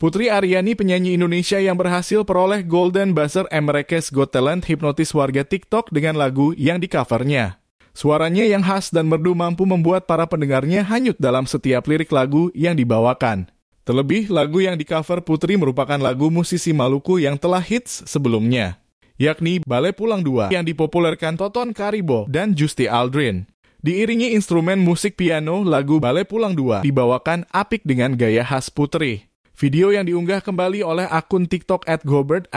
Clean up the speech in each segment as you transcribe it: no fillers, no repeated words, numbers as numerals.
Putri Aryani, penyanyi Indonesia yang berhasil peroleh Golden Buzzer America's Got Talent, hipnotis warga TikTok dengan lagu yang di-covernya. Suaranya yang khas dan merdu mampu membuat para pendengarnya hanyut dalam setiap lirik lagu yang dibawakan. Terlebih, lagu yang di-cover Putri merupakan lagu musisi Maluku yang telah hits sebelumnya, yakni Bale Pulang 2 yang dipopulerkan Toton Karibo dan Justi Aldrin. Diiringi instrumen musik piano, lagu Bale Pulang 2 dibawakan apik dengan gaya khas Putri. Video yang diunggah kembali oleh akun TikTok @gobert_al_,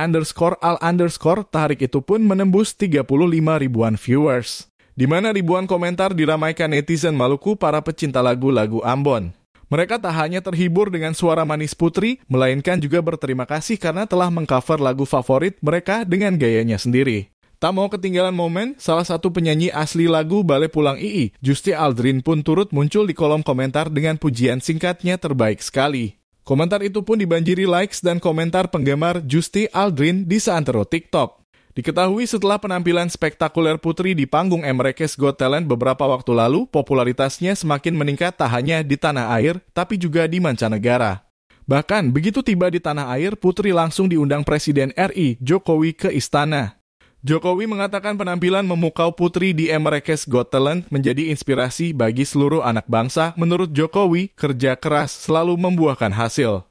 tarik itu pun menembus 35 ribuan viewers, di mana ribuan komentar diramaikan netizen Maluku para pecinta lagu-lagu Ambon. Mereka tak hanya terhibur dengan suara manis Putri, melainkan juga berterima kasih karena telah mengcover lagu favorit mereka dengan gayanya sendiri. Tak mau ketinggalan momen, salah satu penyanyi asli lagu Bale Pulang II, Justi Aldrin pun turut muncul di kolom komentar dengan pujian singkatnya terbaik sekali. Komentar itu pun dibanjiri likes dan komentar penggemar Justi Aldrin di seantero TikTok. Diketahui setelah penampilan spektakuler Putri di panggung America's Got Talent beberapa waktu lalu, popularitasnya semakin meningkat tak hanya di tanah air, tapi juga di mancanegara. Bahkan, begitu tiba di tanah air, Putri langsung diundang Presiden RI, Jokowi, ke istana. Jokowi mengatakan penampilan memukau Putri di America's Got Talent menjadi inspirasi bagi seluruh anak bangsa. Menurut Jokowi, kerja keras selalu membuahkan hasil.